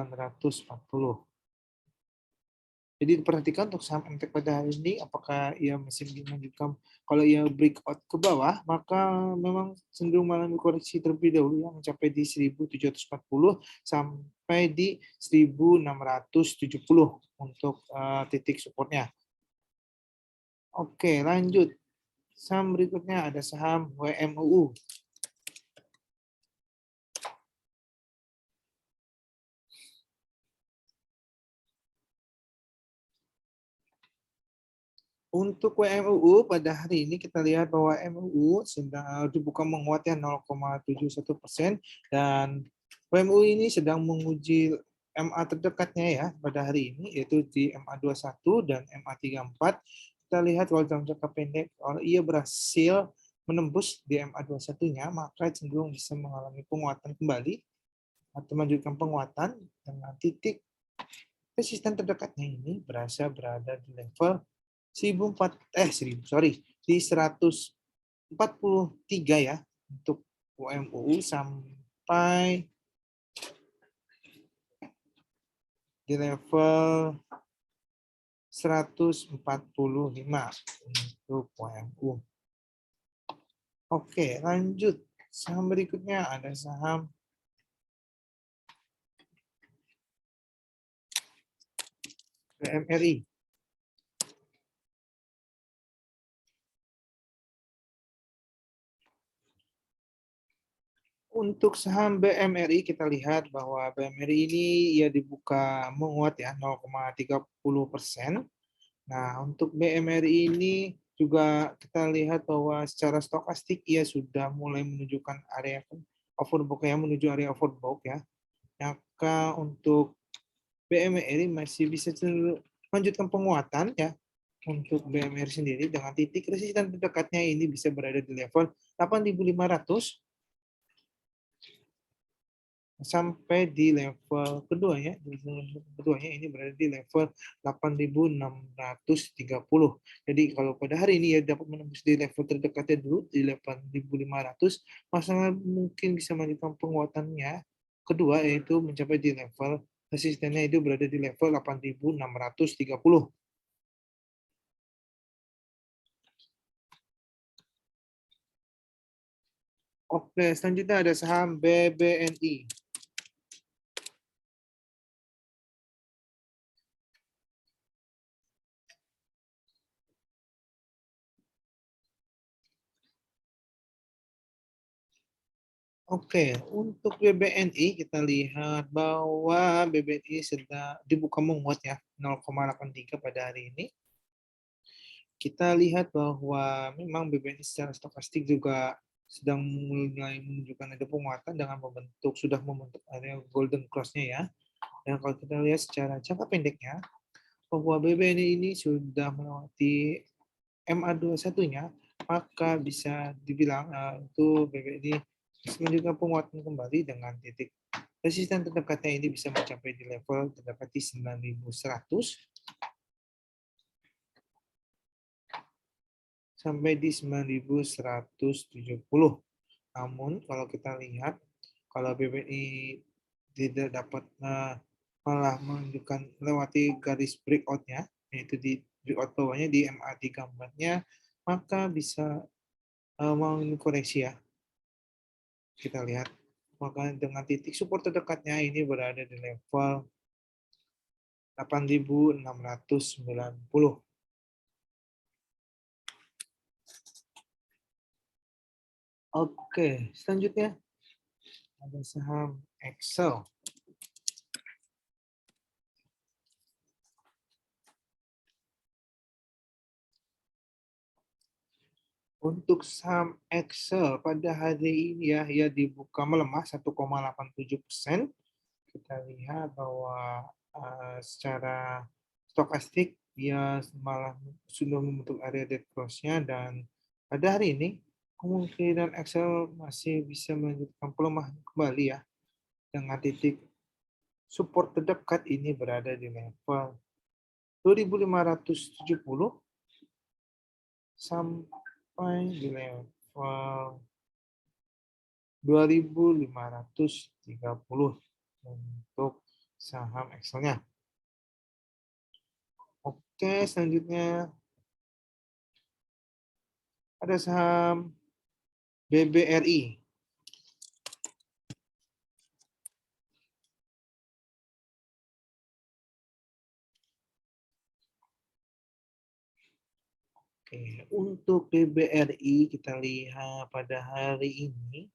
Jadi diperhatikan untuk saham MTEK pada hari ini, apakah ia masih menunjukkan kalau ia breakout ke bawah, maka memang cenderung mengalami koreksi terlebih dahulu yang mencapai di 1740 sampai di 1670 untuk titik supportnya. Oke, lanjut. Saham berikutnya ada saham WMUU. Untuk WMUU pada hari ini kita lihat bahwa MUU sedang dibuka menguat ya 0,71% dan WMUU ini sedang menguji MA terdekatnya ya pada hari ini yaitu di MA21 dan MA34. Kita lihat kalau dalam jangka pendek kalau ia berhasil menembus di MA21-nya maka cenderung bisa mengalami penguatan kembali atau melanjutkan penguatan dengan titik resisten terdekatnya ini berada di level 143 ya untuk UMUU sampai di level 145 untuk UMU. Oke, lanjut. Saham berikutnya ada saham BMRI. Untuk saham BMRI kita lihat bahwa BMRI ini ya dibuka menguat ya 0,30%. Nah, untuk BMRI ini juga kita lihat bahwa secara stokastik ia sudah mulai menunjukkan area overbought ya, menuju area overbought ya. Maka untuk BMRI masih bisa melanjutkan penguatan ya untuk BMRI sendiri dengan titik resisten terdekatnya ini bisa berada di level 8.500 sampai di level keduanya ini berada di level 8.630. Jadi kalau pada hari ini ya dapat menembus di level terdekatnya dulu di 8.500, maka mungkin bisa melanjutkan penguatannya kedua yaitu mencapai di level resistennya itu berada di level 8.630. Oke, selanjutnya ada saham BBNI. Oke, untuk BBNI kita lihat bahwa BBNI sedang dibuka menguat ya 0,83 pada hari ini. Kita lihat bahwa memang BBNI secara stokastik juga sedang mulai menunjukkan ada penguatan dengan sudah membentuk area golden cross-nya ya. Dan kalau kita lihat secara jangka pendeknya, bahwa BBNI ini sudah melewati MA21-nya, maka bisa dibilang itu BBNI menunjukkan penguatan kembali dengan titik resisten terdekatnya ini bisa mencapai di level terdekat di 9.100 sampai di 9.170. Namun kalau kita lihat kalau BBNI tidak dapat malah menunjukkan melewati garis breakout-nya yaitu di breakout bawahnya di MA34-nya maka bisa mengalami koreksi ya. Kita lihat maka dengan titik support terdekatnya ini berada di level 8.690. Oke, selanjutnya ada saham Excel. Untuk saham Excel pada hari ini ya dibuka melemah 1,87%. Kita lihat bahwa secara stokastik dia malah sudah membentuk area dead cross-nya, dan pada hari ini kemungkinan Excel masih bisa melanjutkan pelemahan kembali ya, dengan titik support terdekat ini berada di level 2570 sampai di level 2530 untuk saham Excel-nya. Oke, selanjutnya ada saham BBRI. Oke, untuk BBRI kita lihat pada hari ini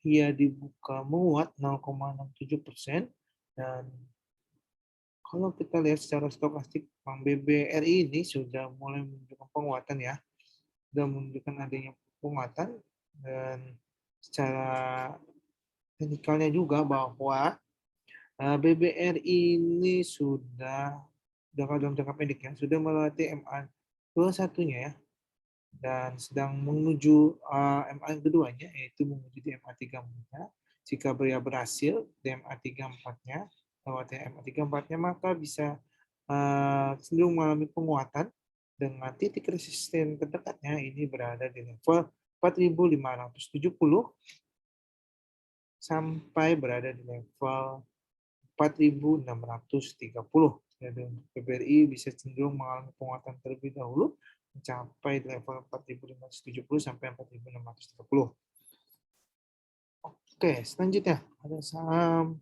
ia dibuka menguat 0,67%, dan kalau kita lihat secara stokastik Bank BBRI ini sudah mulai menunjukkan penguatan ya, sudah menunjukkan adanya penguatan, dan secara teknikalnya juga bahwa BBRI ini sudah dalam jangka pendek ya, sudah melewati MA21-nya ya, dan sedang menuju MA keduanya, yaitu menuju di MA34-nya. Jika beliau berhasil di MA34-nya, lewati MA34-nya, maka bisa cenderung mengalami penguatan dengan titik resisten terdekatnya ini berada di level 4.570 sampai berada di level 4.630. Jadi BBRI bisa cenderung mengalami penguatan terlebih dahulu mencapai level 4.570 sampai 4.630. Oke, selanjutnya ada saham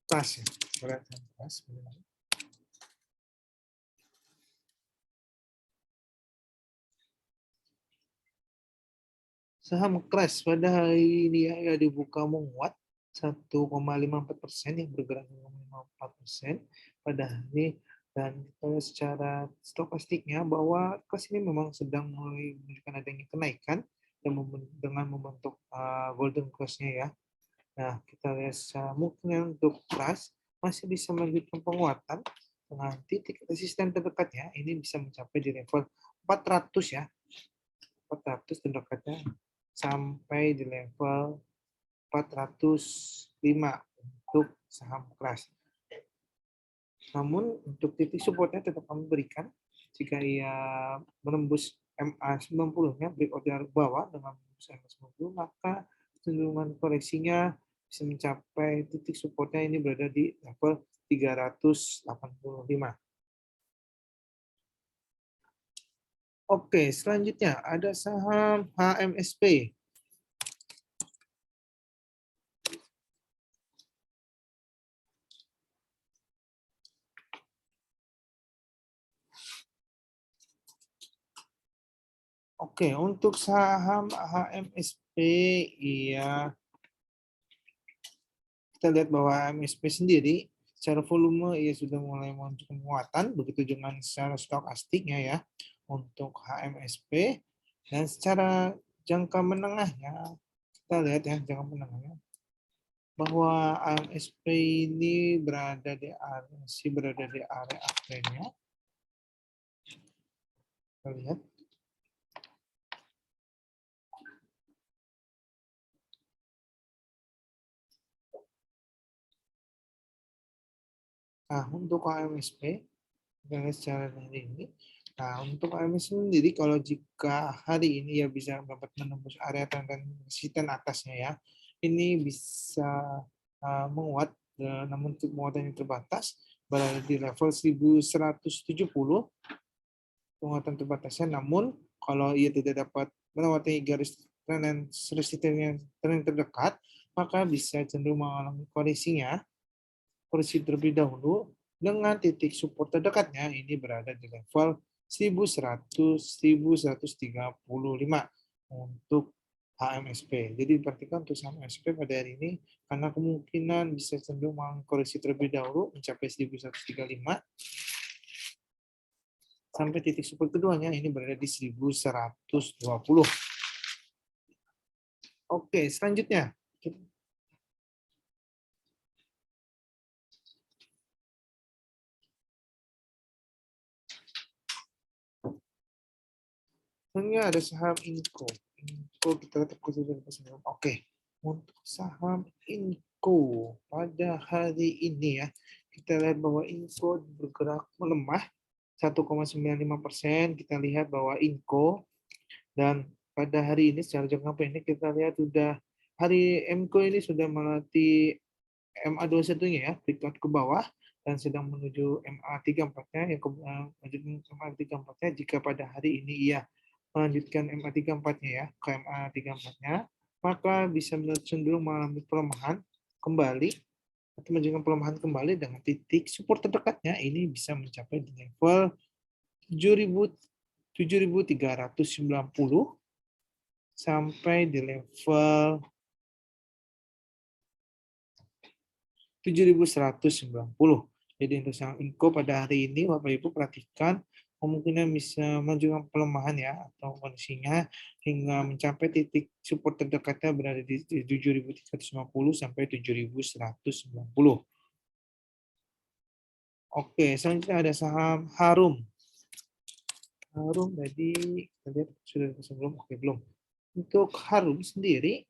TAS ya. Saham Crash pada hari ini ya dibuka menguat 1,54% yang bergerak 0,54% pada hari, dan kita secara stokastiknya bahwa Crash ini memang sedang mulai menunjukkan adanya kenaikan dengan membentuk golden cross-nya ya. Nah, kita lihat mungkin untuk Crash masih bisa melanjutkan penguatan dengan titik resisten terdekatnya ini bisa mencapai di level 400 ya. 400 terdekatnya sampai di level 405 untuk saham keras. Namun untuk titik supportnya tetap kami berikan jika ia menembus MA90-nya, breakout dari bawah dengan menembus MA90, maka cenderungan koreksinya bisa mencapai titik supportnya ini berada di level 385. Oke, selanjutnya ada saham HMSP. Oke, untuk saham HMSP, iya, kita lihat bahwa HMSP sendiri secara volume ia sudah mulai menunjukkan penguatan, begitu dengan secara stokastiknya ya untuk HMSP, dan secara jangka menengahnya kita lihat ya jangka menengahnya bahwa HMSP ini masih berada di area uptrendnya. Kita lihat. Nah, untuk HMSP kita lihat secara hari ini. Nah, untuk AMS sendiri, kalau jika hari ini ya bisa dapat menembus area trend resisten atasnya ya, ini bisa menguat, namun untuk penguatan yang terbatas berada di level 1170 penguatan terbatasnya. Namun kalau ia tidak dapat melewati garis trend resisten yang terdekat, maka bisa cenderung mengalami koreksi terlebih dahulu dengan titik support terdekatnya ini berada di level 1100-1135 untuk HMSP. Jadi diperhatikan untuk saham HMSP pada hari ini karena kemungkinan bisa cenderung mengkoreksi terlebih dahulu mencapai 1135 sampai titik support keduanya ini berada di 1120. Oke, selanjutnya Selanjutnya ada saham Inco. Inco kita lihat sebelum. Oke, untuk saham Inco pada hari ini ya, kita lihat bahwa Inco bergerak melemah 1,95%. Kita lihat bahwa Inco dan pada hari ini secara jangka pendek kita lihat sudah hari Inco ini sudah melatih MA21-nya ya, peringkat ke bawah dan sedang menuju MA34-nya yang MA34-nya jika pada hari ini ia melanjutkan MA34-nya ya ke MA34-nya, maka bisa cenderung mengalami pelemahan kembali atau menunjukkan pelemahan kembali dengan titik support terdekatnya ini bisa mencapai di level 7.390 sampai di level 7.190. Jadi untuk saham Inco pada hari ini Bapak Ibu perhatikan kemungkinan bisa menunjukkan pelemahan ya atau kondisinya hingga mencapai titik support terdekatnya berada di 7.350 sampai 7.190. Oke, selanjutnya ada saham Harum. Harum tadi kita lihat sudah sebelum, oke belum. Untuk Harum sendiri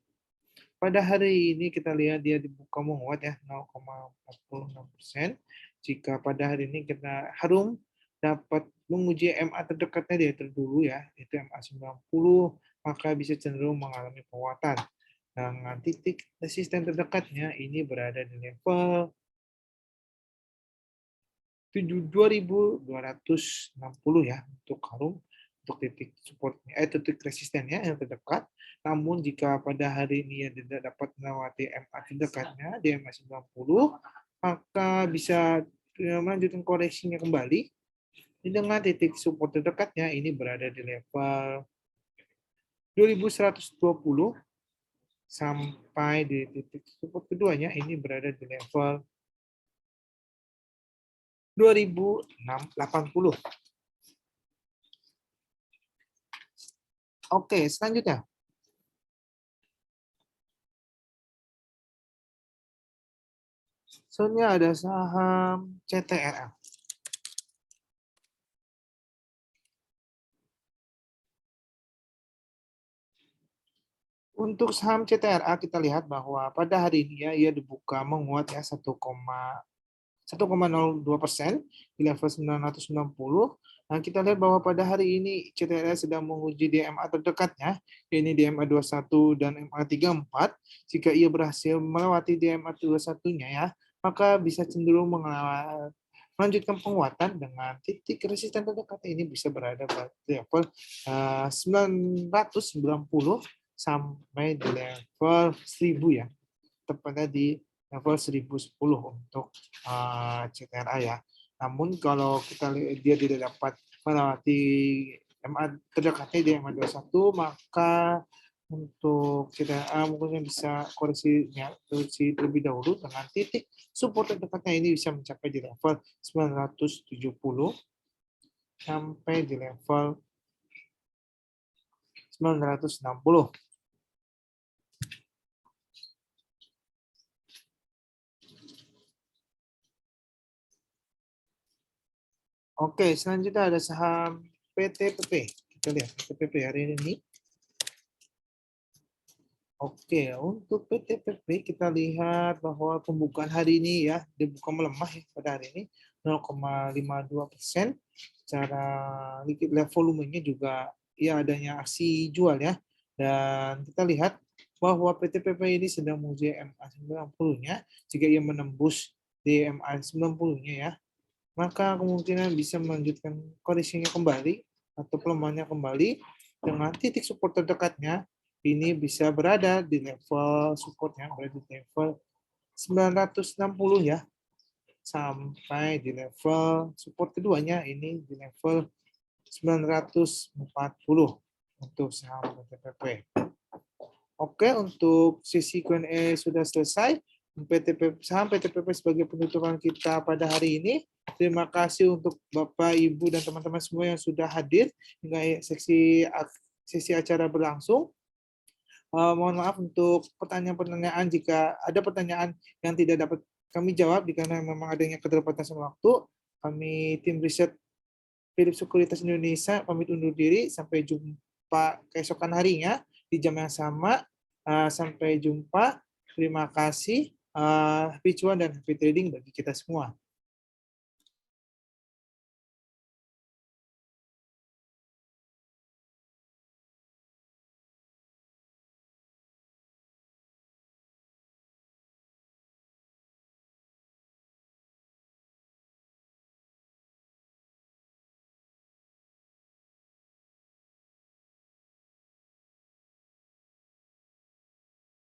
pada hari ini kita lihat dia dibuka menguat ya 0,46%. Jika pada hari ini kita Harum dapat menguji MA terdekatnya dia terdulu ya, itu MA 90, maka bisa cenderung mengalami penguatan. Dengan titik resisten terdekatnya ini berada di level 2.260 ya untuk Harum, untuk titik supportnya, titik resistennya yang terdekat. Namun jika pada hari ini ya tidak dapat melewati MA terdekatnya di MA 90, maka bisa melanjutkan koreksinya kembali dengan titik support terdekatnya ini berada di level 2.120 sampai di titik support keduanya ini berada di level 2.680. Oke, selanjutnya. Selanjutnya ada saham CTRL. Untuk saham CTRA kita lihat bahwa pada hari ini ya ia dibuka menguat ya 1,02% di level 990. Nah, kita lihat bahwa pada hari ini CTRA sedang menguji DMA terdekatnya, yaitu DMA 21 dan MA 34. Jika ia berhasil melewati DMA 21-nya ya, maka bisa cenderung melanjutkan penguatan dengan titik resisten terdekat ini bisa berada pada level 990 sampai di level 1000 ya, tepatnya di level 1010 untuk CTRA ya. Namun kalau kita lihat dia tidak dapat melewati MA terdekatnya di MA 21, maka untuk CTRA mungkin bisa koreksi terlebih dahulu dengan titik support terdekatnya ini bisa mencapai di level 970 sampai di level 960. Oke, selanjutnya ada saham PTPP. Kita lihat PTPP hari ini. Oke, untuk PTPP kita lihat bahwa pembukaan hari ini ya dibuka melemah ya pada hari ini 0,52%. Secara liquid volumenya juga ya adanya aksi jual ya. Dan kita lihat bahwa PTPP ini sedang menguji MA 90-nya. Jika ia menembus di MA 90-nya ya, maka kemungkinan bisa melanjutkan koreksinya kembali atau pelemahannya kembali dengan titik support terdekatnya ini bisa berada di level supportnya berada di level 960 ya sampai di level support keduanya ini di level 940 untuk saham PTPP. Oke, untuk sesi Q&A sudah selesai. Saham PTPP sebagai penutupan kita pada hari ini. Terima kasih untuk Bapak, Ibu, dan teman-teman semua yang sudah hadir hingga sesi acara berlangsung. Mohon maaf untuk pertanyaan-pertanyaan jika ada pertanyaan yang tidak dapat kami jawab karena memang adanya keterbatasan waktu. Kami tim riset Philips Sekuritas Indonesia pamit undur diri. Sampai jumpa. jumpa keesokan harinya di jam yang sama. Sampai jumpa. Terima kasih. Happy cuan dan happy trading bagi kita semua.